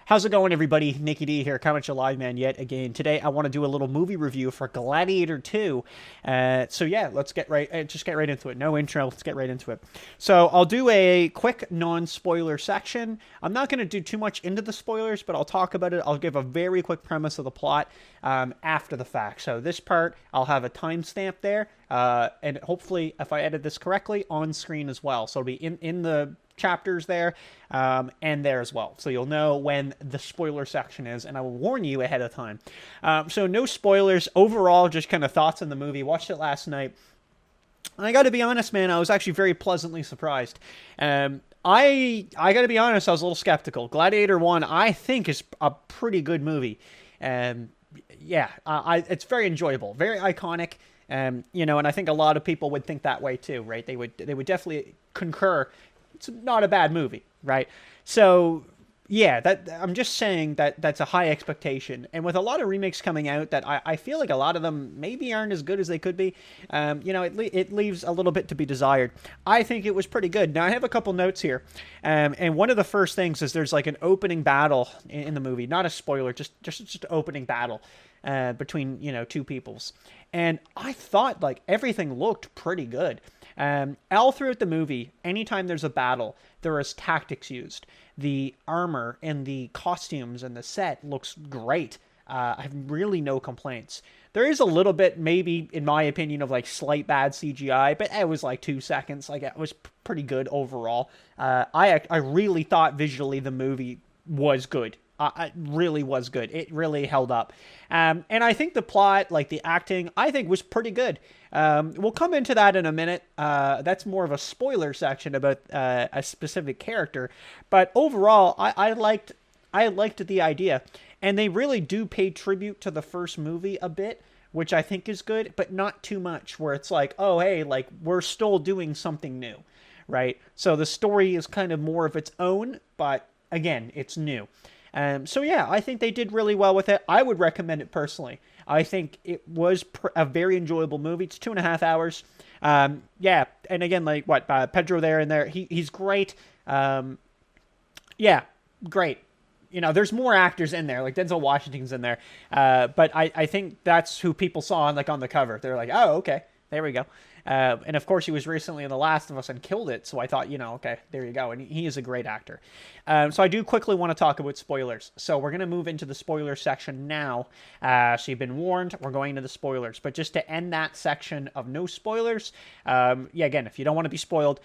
How's it going, everybody? Nicky D here, coming at you live, man, yet again. Today, I want to do a little movie review for Gladiator 2. So yeah, let's just get right into it. No intro, let's get right into it. So I'll do a quick non-spoiler section. I'm not going to do too much into the spoilers, but I'll talk about it. I'll give a very quick premise of the plot after the fact. So this part, I'll have a timestamp there, and hopefully, if I edit this correctly, on screen as well. So it'll be in the chapters there and there as well, so you'll know when the spoiler section is, and I will warn you ahead of time. So no spoilers overall, just kind of thoughts on the movie. Watched it last night. I got to be honest, man, I was actually very pleasantly surprised. I got to be honest, I was a little skeptical. Gladiator 1, I think, is a pretty good movie. Yeah, it's very enjoyable, very iconic. And I think a lot of people would think that way too, right? They would definitely concur. It's not a bad movie, right? So yeah, that I'm just saying that's a high expectation. And with a lot of remakes coming out, that I feel like a lot of them maybe aren't as good as they could be. It leaves a little bit to be desired. I think it was pretty good. Now I have a couple notes here, and one of the first things is there's like an opening battle in the movie. Not a spoiler, just opening battle between two peoples, and I thought like everything looked pretty good. All throughout the movie, anytime there's a battle, there is tactics used. The armor and the costumes and the set looks great. I have really no complaints. There is a little bit, maybe, in my opinion, of like slight bad CGI, but it was like 2 seconds. Like it was pretty good overall. I really thought visually the movie was good. It really was good. It really held up. And I think the plot, like the acting, I think was pretty good. We'll come into that in a minute. That's more of a spoiler section about a specific character. But overall, I liked the idea. And they really do pay tribute to the first movie a bit, which I think is good, but not too much, where it's like, oh, hey, like we're still doing something new, right? So the story is kind of more of its own, but again, it's new. So yeah, I think they did really well with it. I would recommend it personally. I think it was a very enjoyable movie. It's 2.5 hours. Yeah, and again, like Pedro there and there, he's great. Yeah, great. There's more actors in there, like Denzel Washington's in there. But I think that's who people saw on the cover. They're like, oh, okay, there we go. And of course, he was recently in The Last of Us and killed it. So I thought, okay, there you go. And he is a great actor. So I do quickly want to talk about spoilers. So we're going to move into the spoiler section now. So you've been warned. We're going into the spoilers. But just to end that section of no spoilers, yeah, again, if you don't want to be spoiled,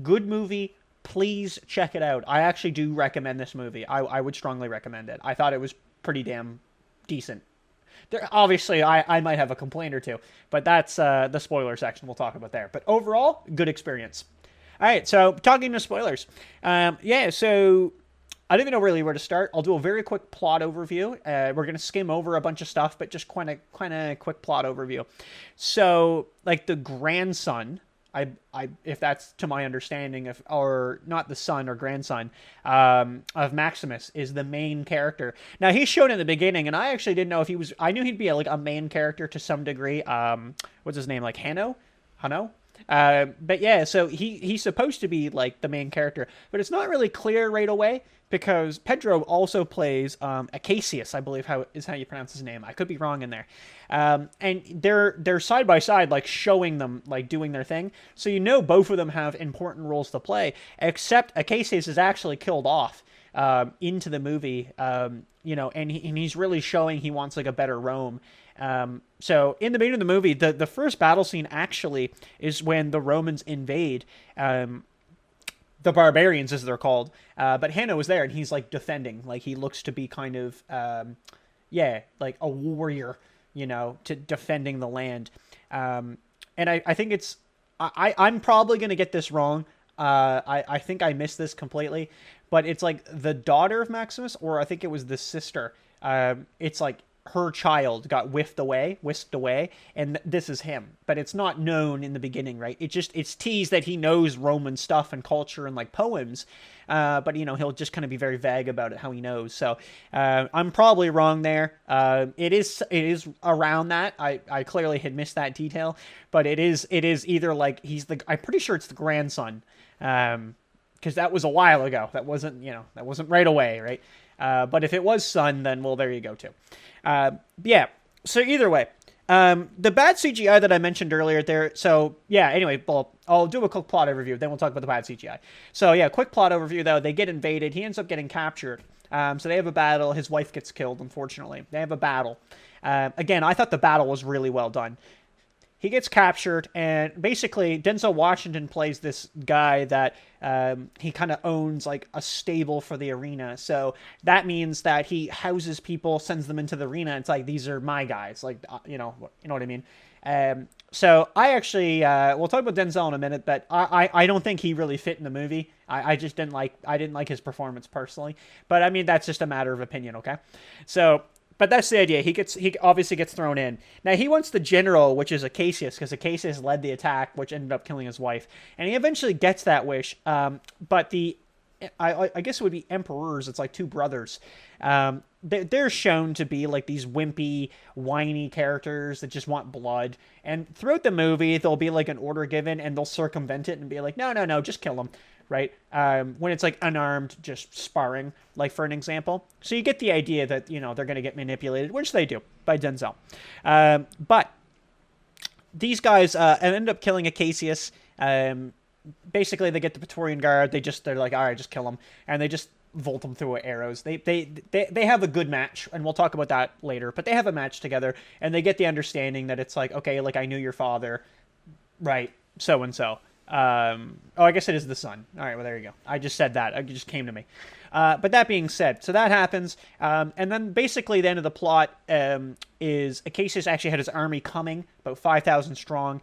good movie. Please check it out. I actually do recommend this movie. I would strongly recommend it. I thought it was pretty damn decent. Obviously, I might have a complaint or two, but that's the spoiler section. We'll talk about there. But overall, good experience. All right, so talking to spoilers. Yeah, so I don't even know really where to start. I'll do a very quick plot overview. We're going to skim over a bunch of stuff, but just kind of quick plot overview. So, like the grandson, if that's to my understanding, or not the son or grandson of Maximus, is the main character. Now he's shown in the beginning, and I actually didn't know if he was. I knew he'd be like a main character to some degree. What's his name? Like Hanno? But yeah, so he's supposed to be like the main character, but it's not really clear right away because Pedro also plays Acacius, I believe is how you pronounce his name. I could be wrong in there. And they're side by side, like showing them like doing their thing. So both of them have important roles to play, except Acacius is actually killed off into the movie. And he's really showing he wants like a better Rome. So in the beginning of the movie, the first battle scene actually is when the Romans invade the barbarians, as they're called. But Hanno is there, and he's like defending. Like he looks to be kind of like a warrior, to defending the land. And I think it's I'm probably gonna get this wrong. I think I missed this completely, but it's like the daughter of Maximus, or I think it was the sister. It's like her child got whisked away, and this is him. But it's not known in the beginning, right? It's teased that he knows Roman stuff and culture and like poems, but he'll just kind of be very vague about it, how he knows. So I'm probably wrong there. It is around that. I clearly had missed that detail, but it is either like I'm pretty sure it's the grandson. because that was a while ago. That wasn't, that wasn't right away, right? But if it was Sun, then, well, there you go, too. Yeah, so either way, the bad CGI that I mentioned earlier there, so, yeah, anyway, well, I'll do a quick plot overview, then we'll talk about the bad CGI. So, yeah, quick plot overview, though. They get invaded. He ends up getting captured. So they have a battle. His wife gets killed, unfortunately. They have a battle. Again, I thought the battle was really well done. He gets captured, and basically Denzel Washington plays this guy that he kind of owns like a stable for the arena. So that means that he houses people, sends them into the arena. It's like, these are my guys, like, you know what I mean? So I actually, we'll talk about Denzel in a minute, but I don't think he really fit in the movie. I just didn't like his performance personally, but I mean, that's just a matter of opinion. Okay. So, but that's the idea. He obviously gets thrown in. Now he wants the general, which is Acacius, because Acacius led the attack, which ended up killing his wife, and he eventually gets that wish. But I guess it would be emperors. It's like two brothers. They're shown to be like these wimpy, whiny characters that just want blood. And throughout the movie, there'll be like an order given, and they'll circumvent it and be like, no, just kill him. Right? When it's like unarmed, just sparring, like for an example. So you get the idea that, they're going to get manipulated, which they do by Denzel. But these guys end up killing Acacius. Basically, they get the Praetorian Guard. They're like, all right, just kill him. And they just volt them through with arrows. They have a good match, and we'll talk about that later. But they have a match together, and they get the understanding that it's like, okay, like I knew your father, right? So-and-so. I guess it is the son. All right, well, there you go. I just said that. It just came to me. But that being said, so that happens. And then basically the end of the plot is Acacius actually had his army coming, about 5,000 strong.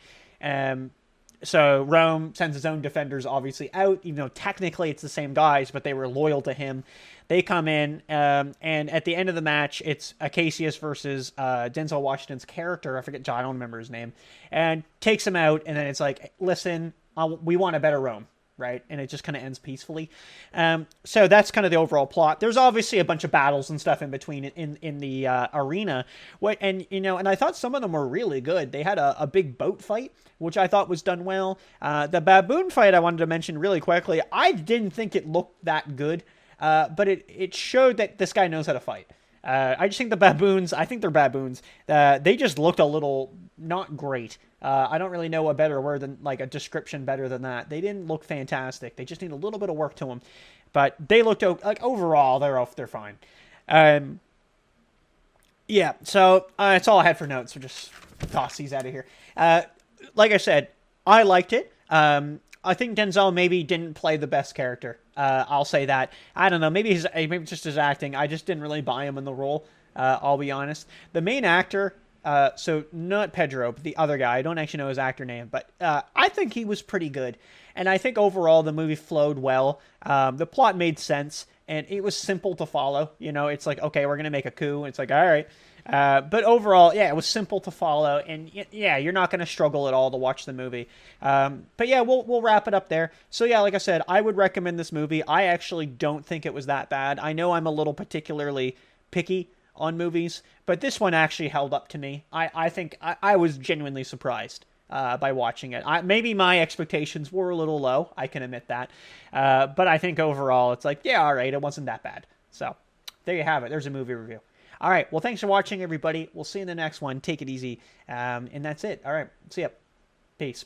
So Rome sends his own defenders obviously out, even though technically it's the same guys, but they were loyal to him. They come in, and at the end of the match, it's Acacius versus Denzel Washington's character. I forget, I don't remember his name. And takes him out, and then it's like, listen, we want a better Rome, right? And it just kind of ends peacefully. So that's kind of the overall plot. There's obviously a bunch of battles and stuff in between in the arena. And I thought some of them were really good. They had a big boat fight, which I thought was done well. The baboon fight I wanted to mention really quickly. I didn't think it looked that good, but it showed that this guy knows how to fight. I just think the baboons, I think they're baboons. They just looked a little not great. I don't really know a better word than like a description better than that. They didn't look fantastic. They just need a little bit of work to them. But they looked like overall they're fine. Yeah, so that's all I had for notes. So just toss these out of here. Like I said, I liked it. I think Denzel maybe didn't play the best character. I'll say that. I don't know. Maybe just his acting. I just didn't really buy him in the role. I'll be honest. The main actor, so not Pedro, but the other guy. I don't actually know his actor name, but I think he was pretty good. And I think overall the movie flowed well. The plot made sense, and it was simple to follow. It's like, okay, we're going to make a coup. It's like, all right. But overall, yeah, it was simple to follow, and yeah, you're not going to struggle at all to watch the movie. But yeah, we'll wrap it up there. So yeah, like I said, I would recommend this movie. I actually don't think it was that bad. I know I'm a little particularly picky on movies, but this one actually held up to me. I think I was genuinely surprised by watching it. Maybe my expectations were a little low. I can admit that. But I think overall, it's like, yeah, all right, it wasn't that bad. So there you have it. There's a movie review. All right. Well, thanks for watching, everybody. We'll see you in the next one. Take it easy. And that's it. All right. See ya. Peace.